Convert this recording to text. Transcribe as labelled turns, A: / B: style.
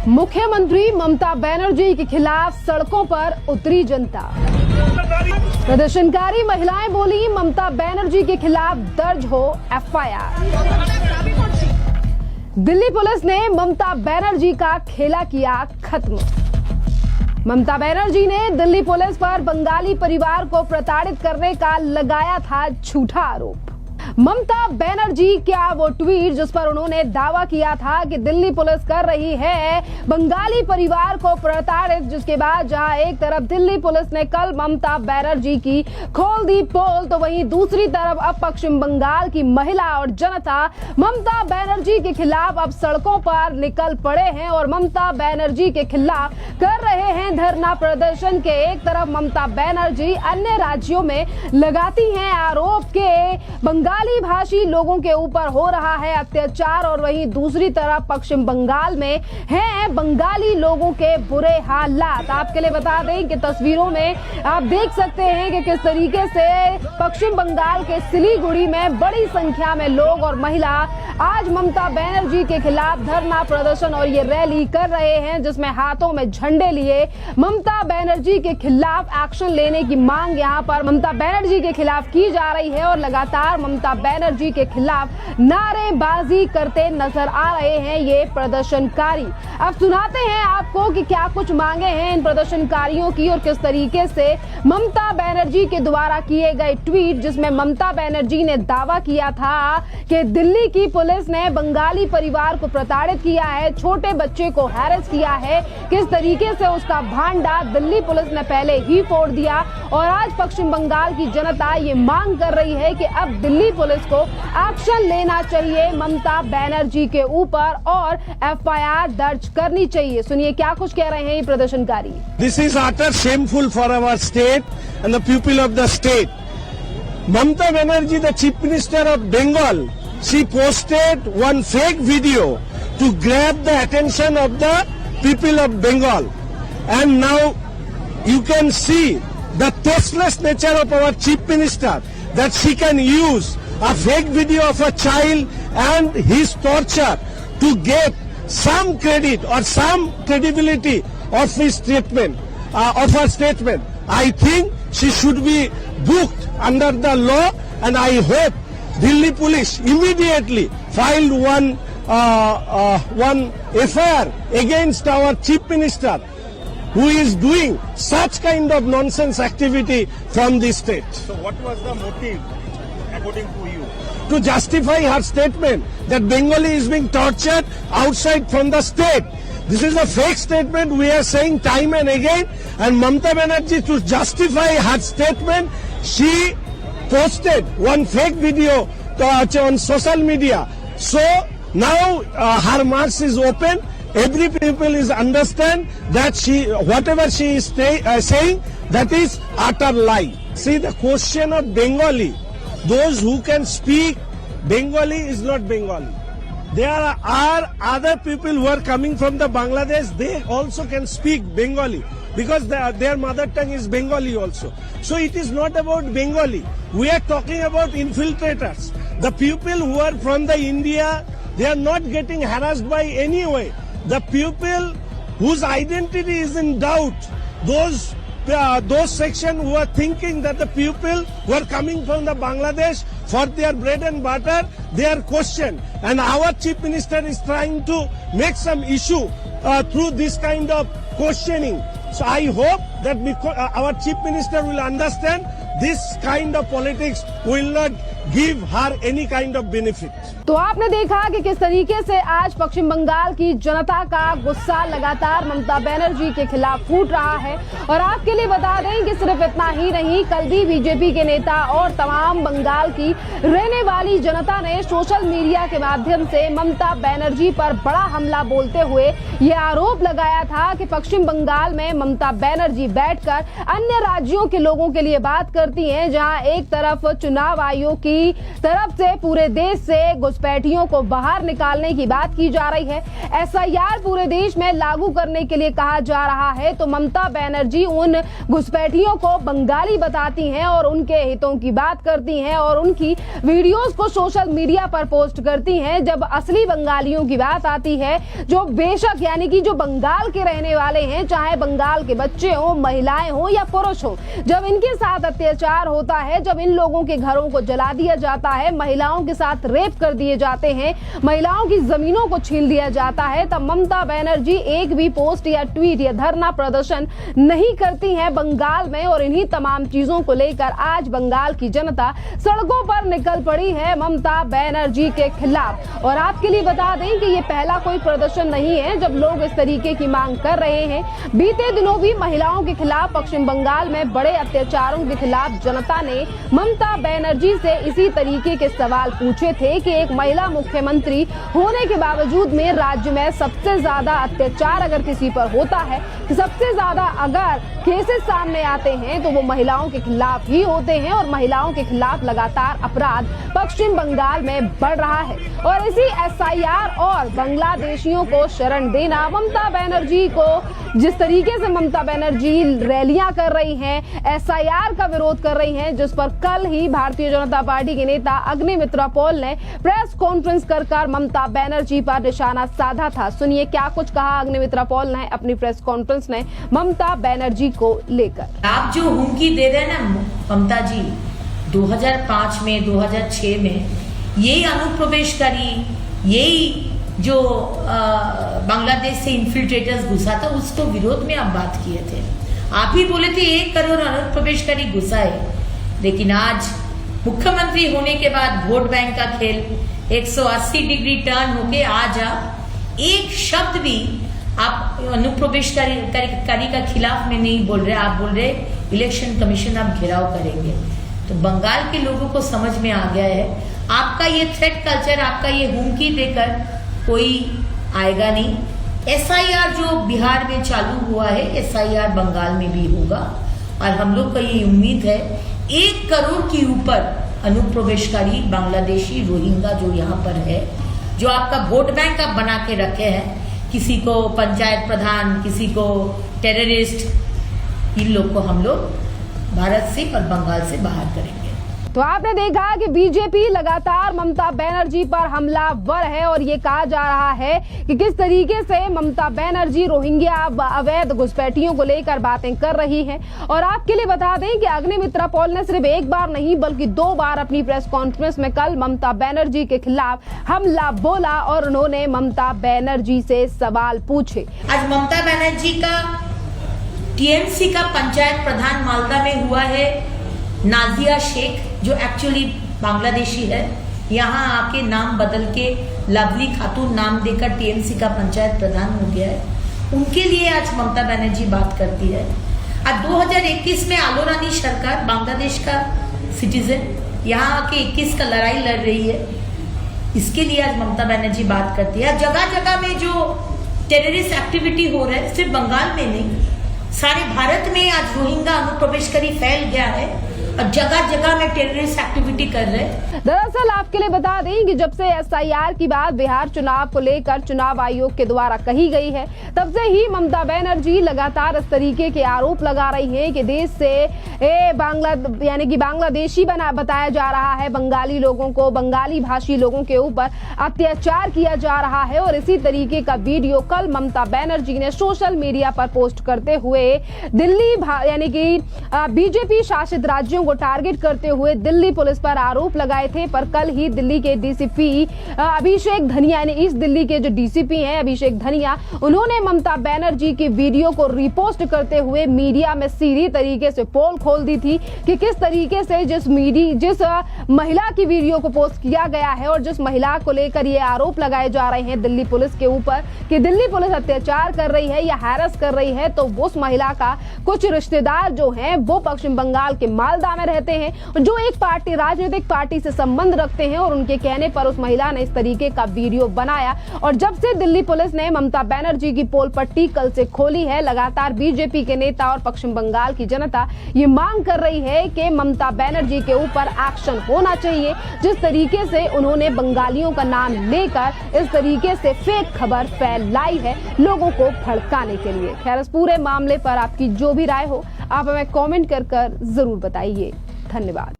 A: मुख्यमंत्री ममता बनर्जी के खिलाफ सड़कों पर उतरी जनता। प्रदर्शनकारी महिलाएं बोली, ममता बनर्जी के खिलाफ दर्ज हो एफआईआर। दिल्ली पुलिस ने ममता बनर्जी का खेला किया खत्म। ममता बनर्जी ने दिल्ली पुलिस पर बंगाली परिवार को प्रताड़ित करने का लगाया था झूठा आरोप। ममता बनर्जी क्या वो ट्वीट जिस पर उन्होंने दावा किया था कि दिल्ली पुलिस कर रही है बंगाली परिवार को प्रताड़ित, जिसके बाद जहां एक तरफ दिल्ली पुलिस ने कल ममता बनर्जी की खोल दी पोल, तो वहीं दूसरी तरफ अब पश्चिम बंगाल की महिला और जनता ममता बनर्जी के खिलाफ अब सड़कों पर निकल पड़े हैं और ममता बनर्जी के खिलाफ कर रहे हैं धरना प्रदर्शन। के एक तरफ ममता बनर्जी अन्य राज्यों में लगाती हैं आरोप के बंगाली भाषी लोगों के ऊपर हो रहा है अत्याचार, और वहीं दूसरी तरफ पश्चिम बंगाल में हैं बंगाली लोगों के बुरे हालात। आपके लिए बता दें कि तस्वीरों में आप देख सकते हैं कि किस तरीके से पश्चिम बंगाल के सिलीगुड़ी में बड़ी संख्या में लोग और महिला आज ममता बनर्जी के खिलाफ धरना प्रदर्शन और ये रैली कर रहे हैं, जिसमें हाथों में झंडे लिए ममता बनर्जी के खिलाफ एक्शन लेने की मांग यहां पर ममता बनर्जी के खिलाफ की जा रही है और लगातार ममता बनर्जी के खिलाफ नारेबाजी करते नजर आ रहे हैं ये प्रदर्शनकारी। अब सुनाते हैं आपको कि क्या कुछ मांगे हैं इन प्रदर्शनकारियों की और किस तरीके से ममता बनर्जी के द्वारा किए गए ट्वीट, जिसमें ममता बनर्जी ने दावा किया था कि दिल्ली की पुलिस ने बंगाली परिवार को प्रताड़ित किया है, छोटे बच्चे को हैरेस किया है, किस तरीके से उसका भांडा दिल्ली पुलिस ने पहले ही फोड़ दिया। और आज पश्चिम बंगाल की जनता ये मांग कर रही है कि अब दिल्ली पुलिस को एक्शन लेना चाहिए ममता बनर्जी के ऊपर और एफआईआर दर्ज करनी चाहिए। सुनिए क्या कुछ कह रहे हैं ये प्रदर्शनकारी।
B: This is utter shameful for our state and the people of the state. Mamata Banerjee, the Chief Minister of Bengal, she posted one fake video to grab the attention of the people of Bengal. And now you can see the tasteless nature of our Chief Minister, that she can use a fake video of a child and his torture to get some credit or some credibility of his statement, of her statement. I think she should be booked under the law, and I hope Delhi police immediately filed one FIR against our chief minister who is doing such kind of nonsense activity from the state.
C: So what was the motive according to you?
B: To justify her statement that Bengali is being tortured outside from the state. This is a fake statement we are saying time and again, and Mamata Banerjee, to justify her statement, she posted one fake video on social media. So now her mouth is open. Every people is understand that whatever she is saying, that is utter lie. See, the question of Bengali, those who can speak Bengali is not Bengali. There are other people who are coming from the Bangladesh, they also can speak Bengali because their mother tongue is Bengali also. So it is not about Bengali. We are talking about infiltrators. The people who are from the India, they are not getting harassed by any way. The people whose identity is in doubt, those section who are thinking that the people who are coming from the Bangladesh for their bread and butter, they are questioned, and our chief minister is trying to make some issue through this kind of questioning. So I hope that our chief minister will understand this kind of politics will not give her any kind of benefit.
A: तो आपने देखा कि किस तरीके से आज पश्चिम बंगाल की जनता का गुस्सा लगातार ममता बनर्जी के खिलाफ फूट रहा है। और आपके लिए बता दें कि सिर्फ इतना ही नहीं, कल भी बीजेपी के नेता और तमाम बंगाल की रहने वाली जनता ने सोशल मीडिया के माध्यम से ममता बनर्जी पर बड़ा हमला बोलते हुए ये आरोप लगाया था कि पश्चिम बंगाल में ममता बनर्जी बैठकर अन्य राज्यों के लोगों के लिए बात करती हैं, जहां एक तरफ चुनाव आयोग की की तरफ से पूरे देश से घुसपैठियों को बाहर निकालने की बात की जा रही है। एसआईआर पूरे देश में लागू करने के लिए कहा जा रहा है, तो ममता बनर्जी उन घुसपैठियों को बंगाली बताती हैं और उनके हितों की बात करती हैं और उनकी वीडियोस को सोशल मीडिया पर पोस्ट करती हैं। जब असली बंगालियों की बात आती है, जो बेशक यानी कि जो बंगाल के रहने वाले हैं, चाहे बंगाल के बच्चे हो, महिलाएं हो या पुरुष हो, जब इनके साथ अत्याचार होता है, जब इन लोगों के घरों को जला दिया जाता है, महिलाओं के साथ रेप कर दिए जाते हैं, महिलाओं की जमीनों को छीन लिया जाता है, तब ममता बनर्जी एक भी पोस्ट या ट्वीट या धरना प्रदर्शन नहीं करती हैं बंगाल में। और इन्हीं तमाम चीजों को लेकर आज बंगाल की जनता सड़कों पर निकल पड़ी है ममता बनर्जी के खिलाफ। और आपके लिए बता दें कि ये पहला कोई प्रदर्शन नहीं है जब लोग इस तरीके की मांग कर रहे हैं। बीते दिनों भी महिलाओं के खिलाफ पश्चिम बंगाल में बड़े अत्याचारों के खिलाफ जनता ने ममता बनर्जी से इसी तरीके के सवाल पूछे थे कि एक महिला मुख्यमंत्री होने के बावजूद में राज्य में सबसे ज्यादा अत्याचार अगर किसी पर होता है, सबसे ज्यादा अगर केसेस सामने आते हैं तो वो महिलाओं के खिलाफ ही होते हैं और महिलाओं के खिलाफ लगातार अपराध पश्चिम बंगाल में बढ़ रहा है। और इसी एसआईआर और बांग्लादेशियों को शरण देना, ममता बनर्जी को जिस तरीके से ममता बनर्जी रैलियां कर रही हैं, एसआईआर का विरोध कर रही हैं, जिस पर कल ही भारतीय जनता पार्टी के नेता अग्निमित्रा पॉल ने प्रेस कॉन्फ्रेंस कर ममता बनर्जी पर निशाना साधा था। सुनिए क्या कुछ कहा अग्निमित्रा पॉल ने अपनी प्रेस कॉन्फ्रेंस में ममता बनर्जी को लेकर।
D: आप जो हुमकी दे रहे हैं ना ममता जी, 2005 में 2006 में यही अनुप्रवेशकारी, यही जो बांग्लादेश से इन्फिल्ट्रेटर्स घुसा था, उसको विरोध में आप बात किए थे। आप ही बोले थे 1 करोड़ अनुप्रवेशकारी घुसा है। लेकिन आज मुख्यमंत्री होने के बाद वोट बैंक का खेल 180 डिग्री टर्न होके आज आप एक शब्द भी आप अनुप्रवेशकारी का खिलाफ में नहीं बोल रहे। आप बोल रहे इलेक्शन कमीशन आप घेराव करेंगे। तो बंगाल के लोगों को समझ में आ गया है आपका ये थ्रेट कल्चर, आपका ये हुमकी देकर कोई आएगा नहीं। एसआईआर जो बिहार में चालू हुआ है, एसआईआर बंगाल में भी होगा और हम लोग को ये उम्मीद है 1 करोड़ के ऊपर अनुप्रवेशकारी बांग्लादेशी रोहिंग्या जो यहाँ पर है, जो आपका वोट बैंक आप बना के रखे हैं, किसी को पंचायत प्रधान, किसी को टेररिस्ट, इन लोग को हम लोग भारत से और बंगाल से बाहर करेंगे।
A: तो आपने देखा कि बीजेपी लगातार ममता बनर्जी पर हमलावर है और ये कहा जा रहा है कि किस तरीके से ममता बनर्जी रोहिंग्या अवैध घुसपैठियों को लेकर बातें कर रही है। और आपके लिए बता दें कि अग्निमित्रा पॉल ने सिर्फ एक बार नहीं बल्कि 2 बार अपनी प्रेस कॉन्फ्रेंस में कल ममता बनर्जी के खिलाफ हमला बोला और उन्होंने ममता बनर्जी से सवाल पूछे।
D: आज ममता बनर्जी का टीएमसी का पंचायत प्रधान मालदा में हुआ है, नाजिया शेख जो एक्चुअली बांग्लादेशी है, यहाँ आके नाम बदल के लवली खातून नाम देकर टीएमसी का पंचायत प्रधान हो गया है। उनके लिए आज ममता बनर्जी बात करती है। आज 2021 में आलो रानी सरकार बांग्लादेश का सिटीजन यहाँ आके 21 का लड़ाई लड़ रही है, इसके लिए आज ममता बनर्जी बात करती है। जगह जगह में जो टेररिस्ट एक्टिविटी हो रहा है, सिर्फ बंगाल में नहीं, सारे भारत में आज रोहिंग्या अनुप्रवेशकारी फैल गया है और जगह जगह में टेररिस्ट एक्टिविटी कर रहे हैं।
A: दरअसल आपके लिए बता दें कि जब से एसआईआर की बात बिहार चुनाव को लेकर चुनाव आयोग के द्वारा कही गई है, तब से ही ममता बनर्जी लगातार इस तरीके के आरोप लगा रही हैं कि देश से यानी कि बांग्लादेशी बताया जा रहा है, बंगाली लोगों को, बंगाली भाषी लोगों के ऊपर अत्याचार किया जा रहा है। और इसी तरीके का वीडियो कल ममता बनर्जी ने सोशल मीडिया पर पोस्ट करते हुए दिल्ली यानी कि बीजेपी शासित राज्यों को टारगेट करते हुए दिल्ली पुलिस पर आरोप लगाए थे। पर कल ही दिल्ली के डीसीपी अभिषेक धनिया यानी ईस्ट दिल्ली के जो डीसीपी हैं अभिषेक धनिया, उन्होंने ममता बनर्जी की वीडियो को रिपोस्ट करते हुए मीडिया में सीधी तरीके से पोल खोल दी थी कि किस तरीके से जिस महिला की वीडियो को पोस्ट किया गया है और जिस महिला को लेकर ये आरोप लगाए जा रहे हैं दिल्ली पुलिस के ऊपर कि दिल्ली पुलिस अत्याचार कर रही है या हैरस कर रही है, तो उस महिला का कुछ रिश्तेदार जो हैं वो पश्चिम बंगाल के मालदा सत्ता में रहते हैं, जो एक पार्टी राजनीतिक पार्टी से संबंध रखते हैं, और उनके कहने पर उस महिला ने इस तरीके का वीडियो बनाया। और जब से दिल्ली पुलिस ने ममता बनर्जी की पोल पट्टी कल से खोली है, लगातार बीजेपी के नेता और पश्चिम बंगाल की जनता ये मांग कर रही है कि ममता बनर्जी के ऊपर एक्शन होना चाहिए। जिस तरीके से उन्होंने बंगालियों का नाम लेकर इस तरीके से फेक खबर फैलाई है लोगों को भड़काने के लिए। खैर, इस पूरे मामले पर आपकी जो भी राय हो आप हमें कमेंट कर जरूर बताइए। धन्यवाद।